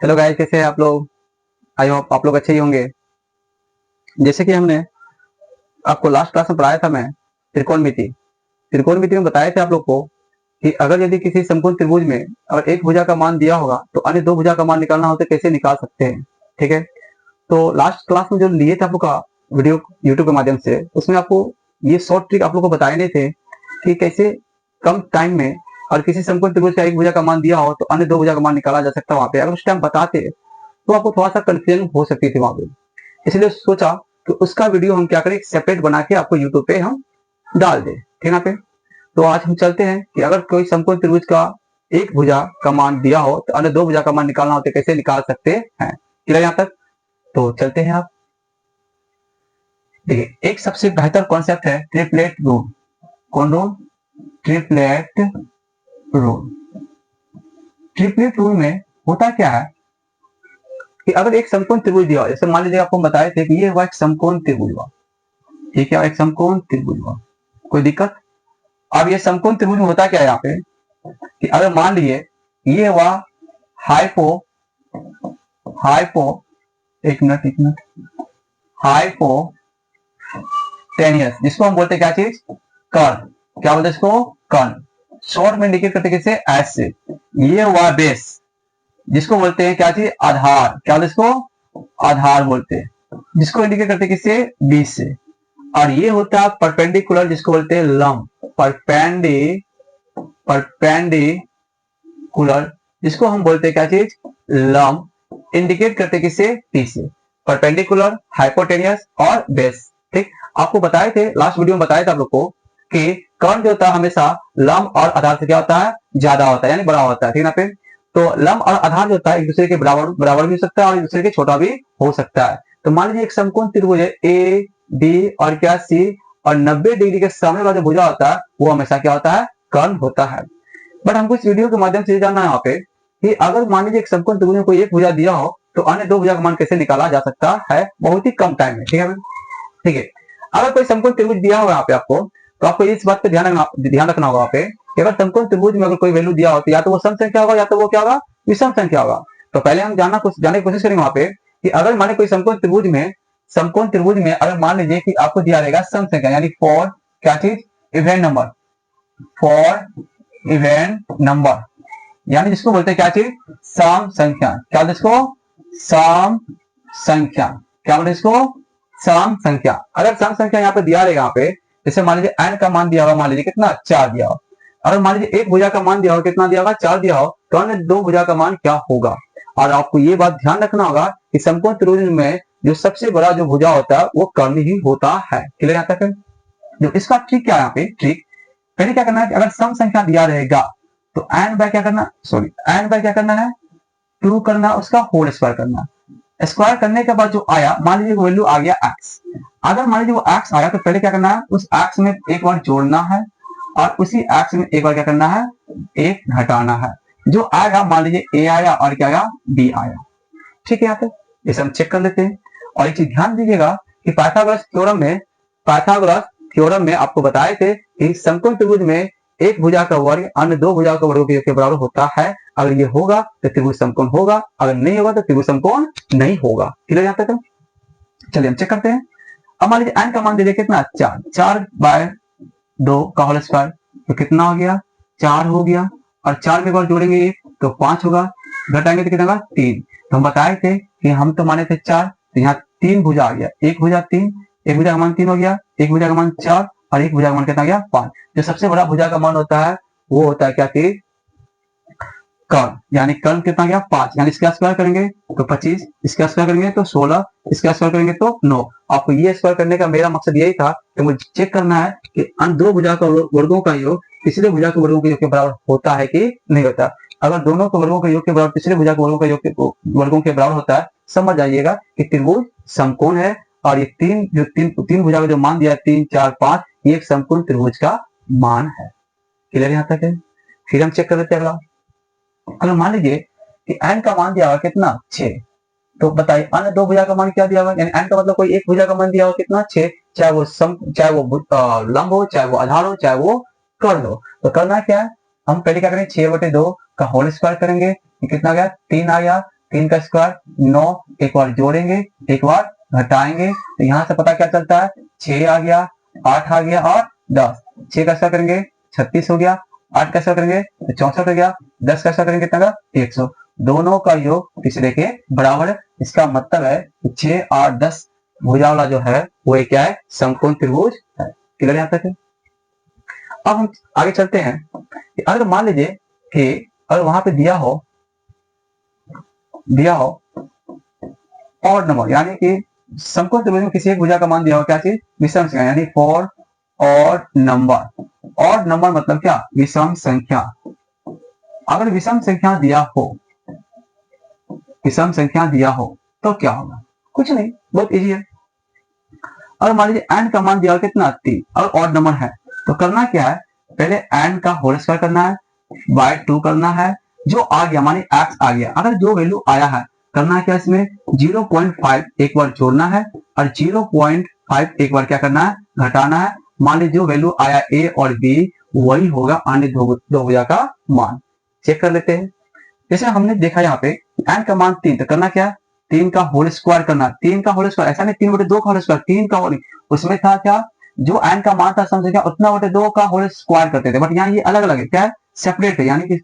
Hello guys, कैसे हैं आप लोग। आई होप आप लोग अच्छे ही होंगे। जैसे कि हमने आपको लास्ट क्लास में पढ़ाया था, मैं त्रिकोणमिति में बताए थे आप लोग को कि अगर यदि किसी समकोण त्रिभुज में अगर एक भुजा का मान दिया होगा तो अन्य दो भुजा का मान निकालना हो तो कैसे निकाल सकते हैं। ठीक है, तो लास्ट क्लास में जो लिए थे आप लोग का वीडियो यूट्यूब के माध्यम से, उसमें आपको ये शॉर्ट ट्रिक आप लोग को बताए नहीं थे कि कैसे कम टाइम में और किसी समकोण त्रिभुज का एक भुजा का मान दिया हो तो अन्य दो भुजा का मान निकाला जा सकता है। वहां पे अगर उस टाइम बताते तो आपको थोड़ा सा कंफ्यूजन हो सकती थी वहां पे, इसलिए सोचा कि उसका वीडियो हम क्या करें, सेपरेट बना के आपको यूट्यूब पे हम डाल दें। ठीक है पे, तो आज हम चलते हैं कि अगर कोई समकोण त्रिभुज का एक भुजा का मान दिया हो तो अन्य दो भुजा का मान निकालना हो तो कैसे निकाल सकते हैं। क्लियर यहाँ तक? तो चलते हैं। आप देखिए, एक सबसे बेहतर कॉन्सेप्ट है ट्रिपलेट रूल। कौन rule? Triplet rule. Triplet rule में होता क्या है कि अगर एक समकोण त्रिभुज दिया हो, जैसे मान लीजिए आपको बताए थे कि ये हुआ एक समकोण त्रिभुज हुआ, ठीक है, एक समकोण त्रिभुज हुआ, कोई दिक्कत? अब ये समकोण त्रिभुज में होता क्या है यहाँ पे कि अगर मान लीजिए ये हुआ हाइपो हाइपो एक मिनट हाइपोटेनियस, जिसको हम बोलते हैं क्या चीज? कर्ण। क्या बोलते हैं इसको? कर्ण। शॉर्ट में इंडिकेट करते किससे? एस से। ये हुआ बेस, जिसको बोलते हैं क्या चीज? आधार। क्या बोलते हैं इसको? आधार बोलते हैं, जिसको इंडिकेट करते किससे? बी से। और ये होता है परपेंडिकुलर, जिसको बोलते हैं लंब। परपेंडिकुलर, जिसको हम बोलते हैं क्या चीज? लंब। इंडिकेट करते किससे? पी से। परपेंडिकुलर, हाइपोटेनियस और बेस। ठीक, आपको बताए थे लास्ट वीडियो में, बताया था आप लोग को कि कर्ण जो होता है हमेशा लंब और आधार से क्या होता है? ज्यादा होता है, यानी बड़ा होता है। ठीक है ना पे, तो लंब और आधार जो होता है एक दूसरे के बराबर भी हो सकता है और एक दूसरे के छोटा भी हो सकता है। तो मान लीजिए एक समकोण त्रिभुज है ए बी और क्या सी, और 90 डिग्री के सामने वाला जो भुजा होता है वो हमेशा क्या होता है? कर्ण होता है। बट हमको इस वीडियो के माध्यम से जानना है यहाँ पे कि अगर मान लीजिए एक समकोण त्रिभुज में कोई एक भुजा दिया हो तो अन्य दो भुजा का मान कैसे निकाला जा सकता है बहुत ही कम टाइम में। ठीक है, ठीक है। अगर कोई समकोण त्रिभुज दिया होगा यहाँ पे आपको, तो आपको इस बात पे ध्यान रखना होगा यहाँ पे कि अगर समकोण त्रिभुज में अगर कोई वैल्यू दिया हो तो या तो वो सम संख्या होगा या तो वो क्या होगा? विषम संख्या होगा। तो पहले हम जाने की कोशिश करेंगे वहां पे कि अगर माने कोई समकोण त्रिभुज में अगर मान लीजिए कि आपको दिया रहेगा सम संख्या, यानी फॉर क्या चीज? Event number. For event number, यानी जिसको बोलते हैं क्या चीज? सम संख्या। क्या बोलते इसको? सम संख्या। क्या बोलते इसको? सम संख्या। अगर सम संख्या यहाँ पे दिया रहेगा, यहाँ पे जैसे मान लीजिए n का मान दिया होगा, मान लीजिए कितना? 4 दिया हो। अगर मान लीजिए एक भुजा का मान दिया हो, कितना दिया होगा? 4 दिया हो, तो अन्य दो भुजा का मान क्या होगा? और आपको ये बात ध्यान रखना होगा कि समकोण त्रिभुज में जो सबसे बड़ा जो भुजा होता है वो कर्ण ही होता है। क्लियर यहाँ तक? जो इसका ट्रिक क्या है यहाँ पे? ट्रिक पहले क्या करना है कि अगर सम संख्या दिया रहेगा तो n बाय क्या करना? n बाय क्या करना है? 2 करना, उसका होल स्क्वायर करना। स्क्वायर करने के बाद जो आया, मान लीजिए वैल्यू आ गया x। अगर मान लीजिए वो x आया तो पहले क्या करना है? उस x में एक बार जोड़ना है और उसी x में एक बार क्या करना है? एक घटाना है। जो आएगा, मान लीजिए a आया और क्या आया? b आया। ठीक है, यहाँ पे इसे हम चेक कर लेते हैं। और एक चीज ध्यान दीजिएगा कि पाइथागोरस थ्योरम में आपको बताए थे कि समकोण त्रिभुज में एक भुजा का वर्ग अन्य दो भुजा का वर्गों के बराबर होता है। अगर ये होगा तो त्रिभुज समकोण होगा, अगर नहीं होगा तो त्रिभुज समकोण नहीं होगा। क्लियर यहाँ तक? चलिए हम चेक करते हैं। अब मान लीजिए n का मान दे दिया कितना? 4। 4 बाय 2 का होल स्क्वायर, तो कितना हो गया? 4 हो गया। और 4 में एक बार जोड़ेंगे तो 5 होगा, घटाएंगे तो कितना होगा? 3। तो हम बताए थे कि हम तो माने थे 4, तो यहाँ 3 भुजा आ गया, एक भुजा 3, एक भुजा का मान 3 हो गया, एक भुजा का मान 4 और एक भुजा का मान कितना गया? 5। जो सबसे बड़ा भुजा का मान होता है वो होता है क्या कि कर्ण, यानी कर्ण कितना गया? 5। यानी इसका स्क्वायर करेंगे तो 25, इसका स्क्वायर करेंगे तो 16, इसका स्क्वायर करेंगे तो 9। आपको ये स्क्वायर करने का मेरा मकसद यही था कि मुझे चेक करना है कि अन्य दो भुजा का वर्गों का योग तीसरे भुजा के वर्गों के योग के बराबर होता है कि नहीं होता। अगर दोनों के वर्गों के योग के बराबर तीसरे भुजा के वर्गों का योग वर्गों के बराबर होता है, समझ जाइएगा कि त्रिभुज समकोण है। और ये तीन भुजा का जो मान दिया है 3, 4, 5, ये एक समकोण त्रिभुज का मान है। क्लियर यहाँ तक है? फिर हम चेक कर लेते हैं अगला। अगर मान लीजिए कि n का मान दिया हुआ कितना? 6, तो बताइए अन्य दो भुजा का मान क्या दिया हुआ? यानी n का मतलब कोई एक भुजा का मान दिया हुआ कितना? 6। चाहे वो लंब हो, चाहे वो आधार हो, चाहे वो कर्ण हो। तो करना क्या है? हम पहले क्या करेंगे? 6/2 का होल स्क्वायर करेंगे, कितना गया? 3 आ गया। 3 का स्क्वायर 9, एक बार जोड़ेंगे एक बार घटाएंगे तो यहाँ से पता क्या चलता है 6 आ गया, 8 आ गया और 10। 6 का स्क्वायर करेंगे 36 हो गया, 8 का स्क्वायर करेंगे तो 64 हो गया, 10 का स्क्वायर करेंगे कितना का 100। दोनों का योग तीसरे के बराबर है। इसका मतलब है कि 6, 8, 10 भुजा वाला जो है वो एक क्या है, समकोण त्रिभुज है। क्लियर यहाँ तक है। अब हम आगे चलते हैं कि अगर मान लीजिए कि अगर वहां पे दिया हो ऑड नंबर, यानी कि समकोण त्रिभुज में किसी एक भुजा का मान दिया हो, क्या चीज, विषम संख्या, यानी for odd number. Odd number मतलब क्या, विषम संख्या। अगर विषम संख्या दिया हो तो क्या होगा, कुछ नहीं, बहुत इजी है। और मान लीजिए एन का मान दिया हो कितना 3 और ऑड नंबर है तो करना क्या है, पहले एन का होल स्क्वायर करना है, बाय 2 करना है, जो आ गया मानी एक्स आ गया, अगर जो वैल्यू आया है करना क्या, इसमें 0.5 एक बार जोड़ना है और 0.5 एक बार क्या करना है, घटाना है। मान लीजिए जो वैल्यू आया ए और बी वही होगा अन्य दो भुजा का मान। चेक कर लेते हैं। जैसे हमने देखा यहाँ पे एन का मान 3 तो करना क्या, 3 का होल स्क्वायर करना, 3 का होल स्क्वायर, ऐसा नहीं 3/2 का होल स्क्वायर, 3 का होल, उसमें था क्या, जो एन का मान था समझे उतना 2 का होल स्क्वायर करते थे, बट यहाँ ये अलग अलग है, क्या है, सेपरेट है। यानी कि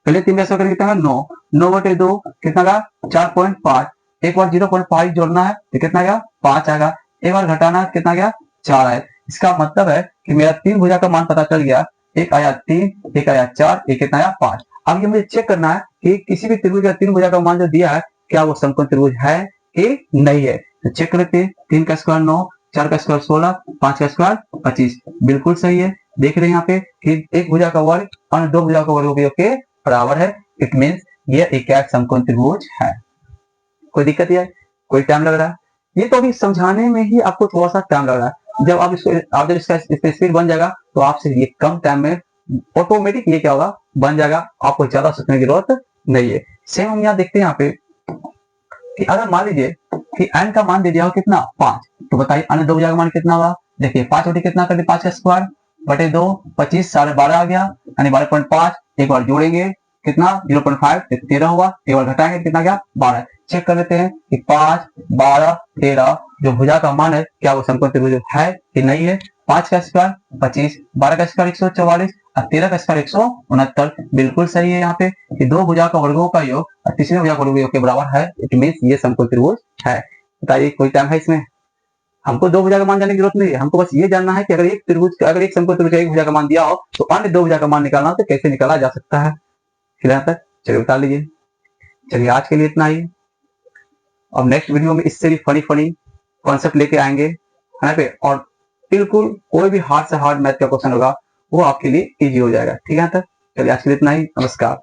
पहले 3 का स्क्वायर कितना, 9, 9/2 कितना का 4.5, एक बार 0.5 जोड़ना है तो कितना गया 5 आएगा, एक बार घटाना है कितना गया 4 आए। इसका मतलब है कि मेरा 3 भुजा का मान पता चल गया, एक आया 3, एक आया 4, एक कितना आया 5। अब ये मुझे चेक करना है कि किसी भी त्रिभुज का 3 भुजा का मान जो दिया है क्या वो समकोण त्रिभुज है कि नहीं है। तो चेक करते हैं, 3 का स्क्वायर 9, 4 का स्क्वायर 16, 5 का स्क्वायर 25, बिल्कुल सही है। देख रहे हैं यहाँ पे कि एक भुजा का वर्ग और दो भुजा का वर्ग के बराबर है, इट मीन्स ये एक समकोण त्रिभुज है। कोई दिक्कत है, कोई टाइम लग रहा है, ये तो अभी समझाने में ही आपको थोड़ा सा टाइम लग रहा है। जब आप जब इसका स्पीड बन जाएगा तो आपसे ये कम टाइम में ऑटोमेटिक ये क्या होगा, बन जाएगा, आपको ज्यादा सोचने की जरूरत नहीं है। सेम हम यहाँ देखते हैं यहाँ पे कि अगर मान लीजिए कि n का मान दे दिया हो कितना 5, तो बताइए अन्य दो भुजा का मान कितना होगा। देखिए 5 बटे कितना कर दिया, 5 का स्क्वायर बटे 2, 25, 12.5 आ गया, यानी 12.5, एक बार जोड़ेंगे कितना 0.5 13 हुआ, एक बार घटाएंगे कितना गया 12। चेक कर लेते हैं कि 5, 12, 13 जो भुजा का मान है क्या वो समकोण त्रिभुज है कि नहीं है। 5 का स्क्वायर 25, 12 का स्क्वायर 144 और 13 का स्क्वायर 169, बिल्कुल सही है यहाँ पे कि दो भुजा का वर्गों का योग और तीसरे भुजा का योग के बराबर है, इट मींस ये समकोण त्रिभुज है। बताइए कोई टाइम है इसमें, हमको दो भुजा का मान जानने की जरूरत नहीं है, हमको बस ये जानना है कि अगर एक त्रिभुज, अगर एक समकोण त्रिभुज का एक भुजा का मान दिया हो तो अन्य दो भुजा का मान निकालना हो तो कैसे निकाला जा सकता है। यहाँ तक चलिए बता लीजिए। चलिए आज के लिए इतना ही, अब नेक्स्ट वीडियो में इससे भी फनी कॉन्सेप्ट लेके आएंगे है पे, और बिल्कुल कोई भी हार्ड से हार्ड मैथ का क्वेश्चन होगा वो आपके लिए इजी हो जाएगा। ठीक है, तक चलिए आज के लिए इतना ही, नमस्कार।